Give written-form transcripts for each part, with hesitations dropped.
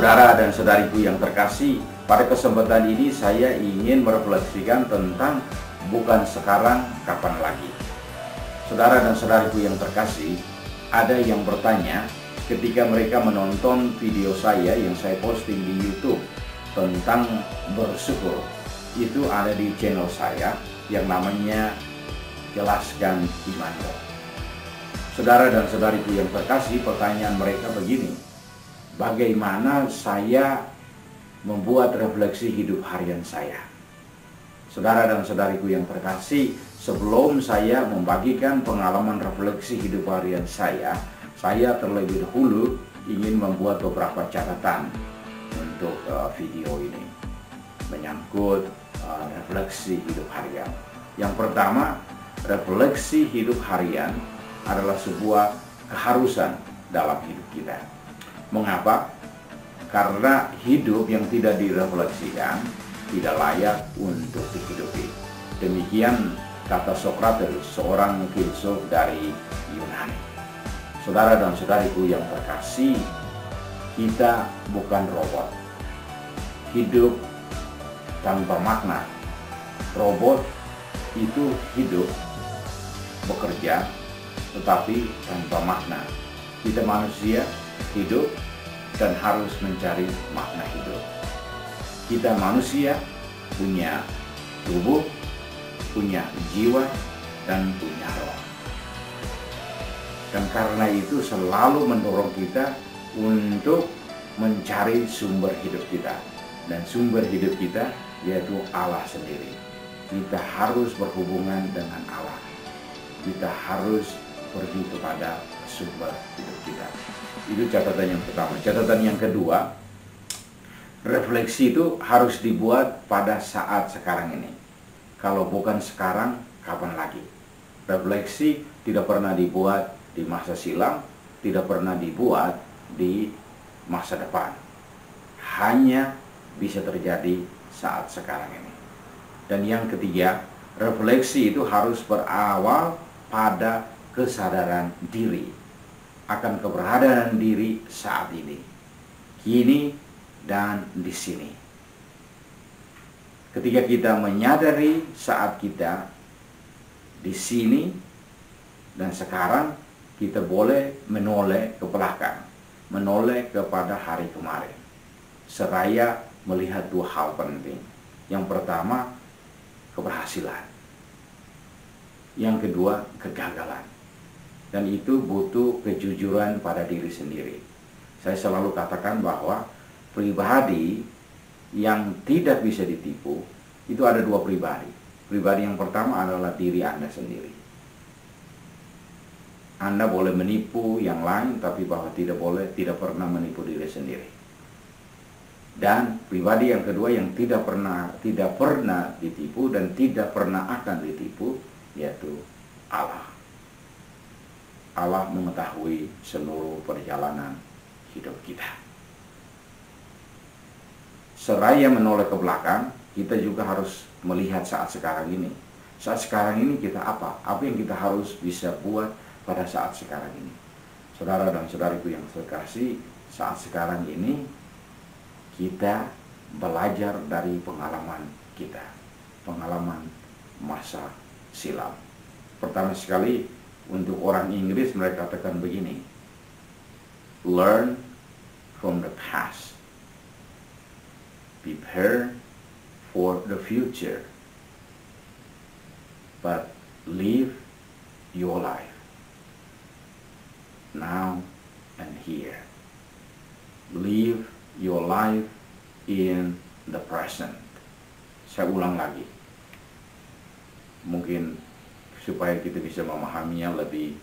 Saudara dan saudariku yang terkasih, pada kesempatan ini saya ingin merefleksikan tentang bukan sekarang, kapan lagi. Saudara dan saudariku yang terkasih, ada yang bertanya ketika mereka menonton video saya yang saya posting di YouTube tentang bersyukur. Itu ada di channel saya yang namanya Jelaskan Imanmu. Saudara dan saudariku yang terkasih, pertanyaan mereka begini: bagaimana saya membuat refleksi hidup harian saya? Saudara dan saudariku yang terkasih, sebelum saya membagikan pengalaman refleksi hidup harian saya terlebih dahulu ingin membuat beberapa catatan untuk video ini menyangkut refleksi hidup harian. Yang pertama, refleksi hidup harian adalah sebuah keharusan dalam hidup kita. Mengapa? Karena hidup yang tidak direfleksikan tidak layak untuk dihidupi. Demikian kata Sokrates, seorang filsuf dari Yunani. Saudara dan saudariku yang terkasih, kita bukan robot. Hidup tanpa makna. Robot itu hidup, bekerja, tetapi tanpa makna. Kita manusia hidup dan harus mencari makna hidup. Kita manusia punya tubuh, punya jiwa, dan punya roh. Dan karena itu selalu mendorong kita untuk mencari sumber hidup kita. Dan sumber hidup kita yaitu Allah sendiri. Kita harus berhubungan dengan Allah. Kita harus pergi kepada sumber hidup kita. Itu catatan yang pertama. Catatan yang kedua, refleksi itu harus dibuat pada saat sekarang ini. Kalau bukan sekarang, kapan lagi? Refleksi tidak pernah dibuat di masa silam, tidak pernah dibuat di masa depan. Hanya bisa terjadi saat sekarang ini. Dan yang ketiga, refleksi itu harus berawal pada kesadaran diri akan keberadaan diri saat ini, kini dan di sini. Ketika kita menyadari saat kita di sini dan sekarang, kita boleh menoleh ke belakang, menoleh kepada hari kemarin, seraya melihat dua hal penting. Yang pertama, keberhasilan. Yang kedua, kegagalan. Dan itu butuh kejujuran pada diri sendiri. Saya selalu katakan bahwa pribadi yang tidak bisa ditipu, itu ada dua pribadi. Pribadi yang pertama adalah diri Anda sendiri. Anda boleh menipu yang lain, tapi bahwa tidak pernah menipu diri sendiri. Dan pribadi yang kedua yang tidak pernah ditipu dan tidak pernah akan ditipu, yaitu Allah. Allah mengetahui seluruh perjalanan hidup kita. Seraya menoleh ke belakang, kita juga harus melihat saat sekarang ini. Saat sekarang ini kita apa? Apa yang kita harus bisa buat pada saat sekarang ini? Saudara dan saudariku yang terkasih, saat sekarang ini kita belajar dari pengalaman kita, pengalaman masa silam. Pertama sekali, untuk orang Inggris mereka katakan begini: learn from the past, prepare for the future, but live your life now and here. Live your life in the present. Saya ulang lagi, mungkin supaya kita bisa memahaminya lebih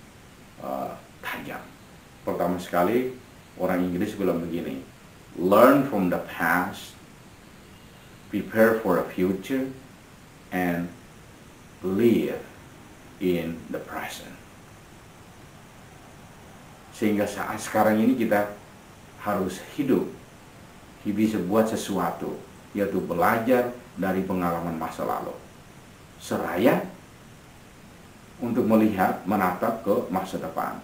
tajam. Pertama sekali, orang Inggris bilang begini: learn from the past, prepare for the future, and live in the present. Sehingga saat sekarang ini kita harus hidup, bisa buat sesuatu, yaitu belajar dari pengalaman masa lalu, seraya untuk melihat, menatap ke masa depan.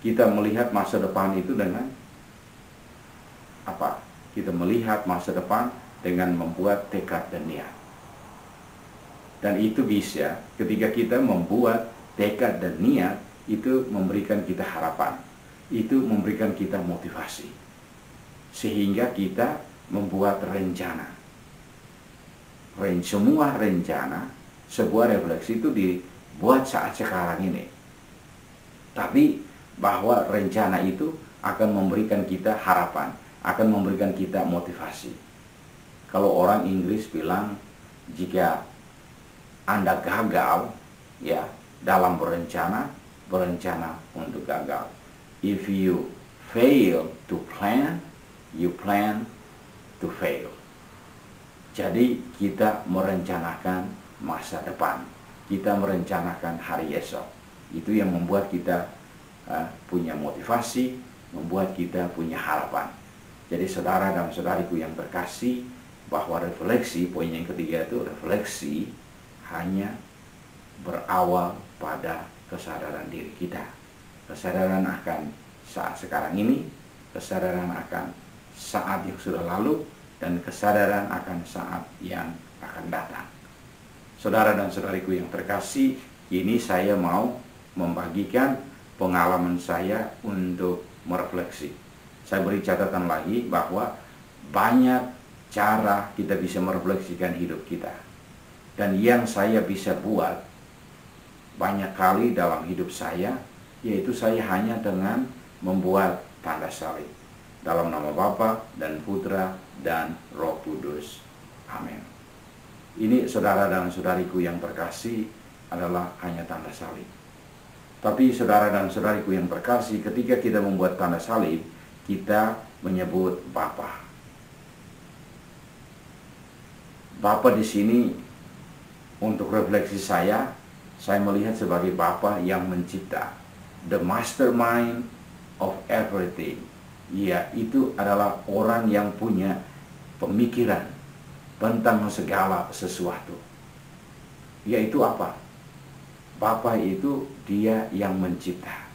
Kita melihat masa depan itu dengan apa? kita melihat masa depan dengan membuat tekad dan niat. Dan itu bisa ketika kita membuat tekad dan niat, itu memberikan kita harapan, itu memberikan kita motivasi, sehingga kita membuat rencana. Semua rencana, sebuah refleksi itu dibuat saat sekarang ini. Tapi bahwa rencana itu akan memberikan kita harapan, akan memberikan kita motivasi. Kalau orang Inggris bilang, jika Anda gagal ya dalam berencana untuk gagal. If you fail to plan, you plan to fail. Jadi kita merencanakan masa depan, kita merencanakan hari esok. Itu yang membuat kita punya motivasi, membuat kita punya harapan. Jadi saudara dan saudariku yang terkasih, bahwa refleksi, poin yang ketiga itu refleksi hanya berawal pada kesadaran diri kita. Kesadaran akan saat sekarang ini, kesadaran akan saat yang sudah lalu, dan kesadaran akan saat yang akan datang. Saudara dan saudariku yang terkasih, ini saya mau membagikan pengalaman saya untuk merefleksi. Saya beri catatan lagi bahwa banyak cara kita bisa merefleksikan hidup kita. Dan yang saya bisa buat banyak kali dalam hidup saya, yaitu saya hanya dengan membuat tanda salib. Dalam nama Bapa dan Putra dan Roh Kudus. Amin. Ini saudara dan saudariku yang terkasih adalah hanya tanda salib. Tapi saudara dan saudariku yang terkasih, ketika kita membuat tanda salib, kita menyebut Bapa. Bapa di sini untuk refleksi saya melihat sebagai Bapa yang mencipta, the mastermind of everything. Ya, itu adalah orang yang punya pemikiran tentang segala sesuatu. Yaitu apa? Bapa itu dia yang mencipta.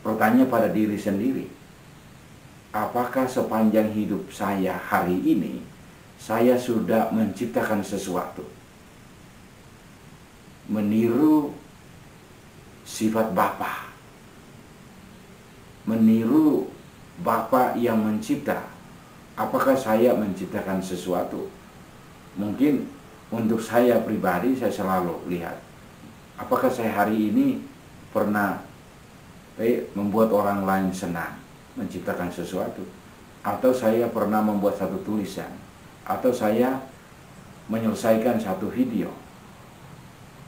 Pertanyaan pada diri sendiri, apakah sepanjang hidup saya hari ini, saya sudah menciptakan sesuatu? Meniru sifat Bapa, meniru Bapa yang mencipta. Apakah saya menciptakan sesuatu? Mungkin untuk saya pribadi, saya selalu lihat, apakah saya hari ini pernah membuat orang lain senang, menciptakan sesuatu? Atau saya pernah membuat satu tulisan? Atau saya menyelesaikan satu video?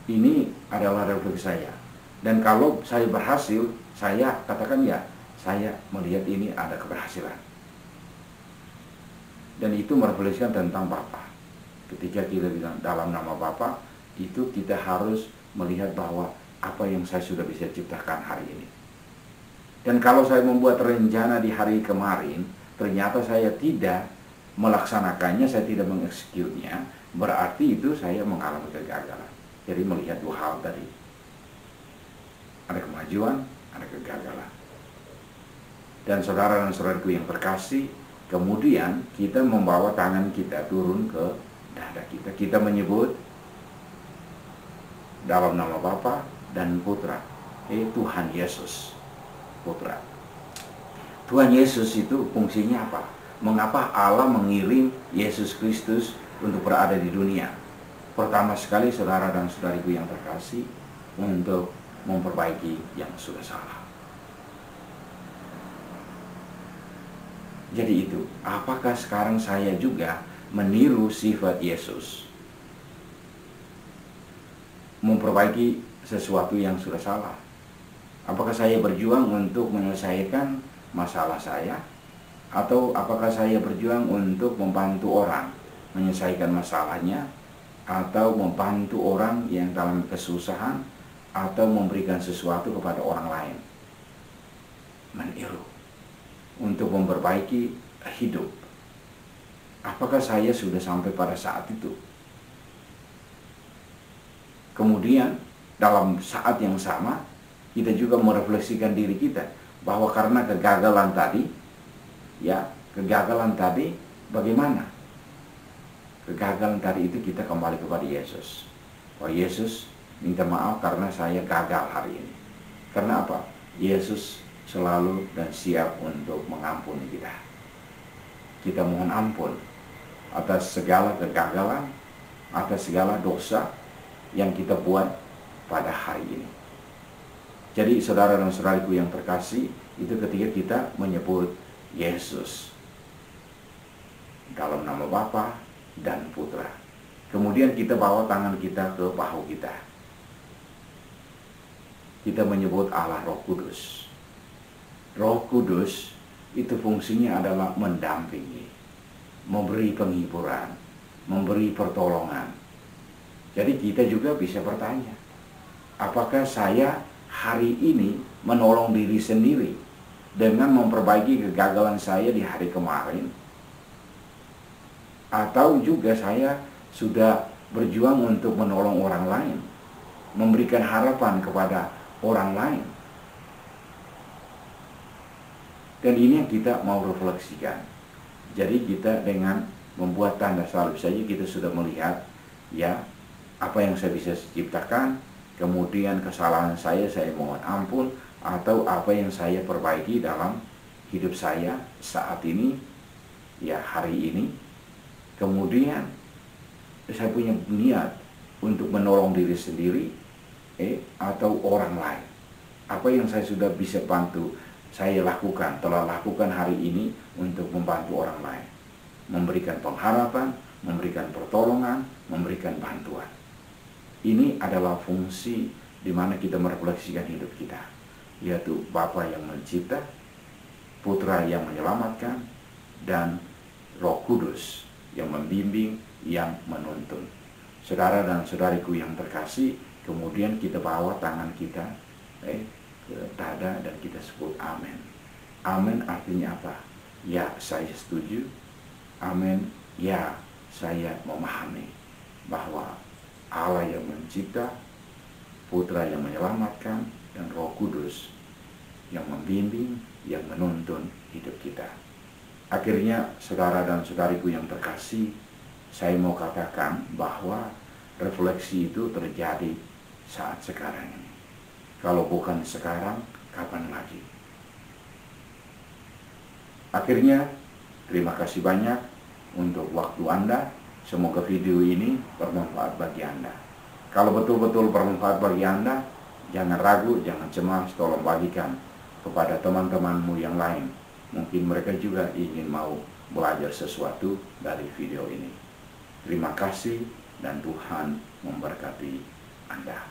Ini adalah refleksi saya. Dan kalau saya berhasil, saya katakan ya, saya melihat ini ada keberhasilan. Dan itu merefleksikan tentang Bapa. Ketika kita bilang dalam nama Bapa, itu kita harus melihat bahwa apa yang saya sudah bisa ciptakan hari ini. Dan kalau saya membuat rencana di hari kemarin, ternyata saya tidak melaksanakannya, saya tidak mengeksekutnya, berarti itu saya mengalami kegagalan. Jadi melihat dua hal tadi. Ada kemajuan, ada kegagalan. Dan saudara dan saudaraku yang terkasih, kemudian kita membawa tangan kita turun ke dada kita. Kita menyebut dalam nama Bapa dan Putra, Tuhan Yesus, Putra. Tuhan Yesus itu fungsinya apa? Mengapa Allah mengirim Yesus Kristus untuk berada di dunia? Pertama sekali saudara dan saudariku yang terkasih, untuk memperbaiki yang sudah salah. Jadi itu, apakah sekarang saya juga meniru sifat Yesus? Memperbaiki sesuatu yang sudah salah. Apakah saya berjuang untuk menyelesaikan masalah saya? Atau apakah saya berjuang untuk membantu orang menyelesaikan masalahnya? Atau membantu orang yang dalam kesusahan? Atau memberikan sesuatu kepada orang lain? Meniru untuk memperbaiki hidup. Apakah saya sudah sampai pada saat itu? Kemudian dalam saat yang sama kita juga merefleksikan diri kita bahwa karena kegagalan tadi, ya, Kegagalan tadi bagaimana? Kegagalan tadi itu kita kembali kepada Yesus. Oh Yesus, minta maaf karena saya gagal hari ini. Karena apa? Yesus selalu dan siap untuk mengampuni kita. Kita mohon ampun atas segala kegagalan, atas segala dosa yang kita buat pada hari ini. Jadi saudara dan saudariku yang terkasih, itu ketika kita menyebut Yesus dalam nama Bapa dan Putra. Kemudian kita bawa tangan kita ke bahu kita. Kita menyebut Allah Roh Kudus. Roh Kudus itu fungsinya adalah mendampingi, memberi penghiburan, memberi pertolongan. Jadi kita juga bisa bertanya, apakah saya hari ini menolong diri sendiri dengan memperbaiki kegagalan saya di hari kemarin? Atau juga saya sudah berjuang untuk menolong orang lain, memberikan harapan kepada orang lain? Dan ini yang kita mau refleksikan. Jadi kita dengan membuat tanda salib saja kita sudah melihat ya apa yang saya bisa ciptakan, kemudian kesalahan saya mohon ampun, atau apa yang saya perbaiki dalam hidup saya saat ini, ya hari ini. Kemudian saya punya niat untuk menolong diri sendiri atau orang lain. Apa yang saya sudah bisa bantu, saya lakukan, telah lakukan hari ini untuk membantu orang lain. Memberikan pengharapan, memberikan pertolongan, memberikan bantuan. Ini adalah fungsi di mana kita merefleksikan hidup kita, yaitu Bapa yang mencipta, Putra yang menyelamatkan, dan Roh Kudus yang membimbing, yang menuntun. Saudara dan saudariku yang terkasih, kemudian kita bawa tangan kita ke dada dan kita sebut amin. Amin artinya apa? Ya, saya setuju. Amin, ya, saya memahami bahwa Allah yang mencipta, Putra yang menyelamatkan, dan Roh Kudus yang membimbing, yang menuntun hidup kita. Akhirnya, saudara dan saudariku yang terkasih, saya mau katakan bahwa refleksi itu terjadi saat sekarang ini. Kalau bukan sekarang, kapan lagi? Akhirnya, terima kasih banyak untuk waktu Anda. Semoga video ini bermanfaat bagi Anda. Kalau betul-betul bermanfaat bagi Anda, jangan ragu, jangan cemas, tolong bagikan kepada teman-temanmu yang lain. Mungkin mereka juga ingin mau belajar sesuatu dari video ini. Terima kasih dan Tuhan memberkati Anda.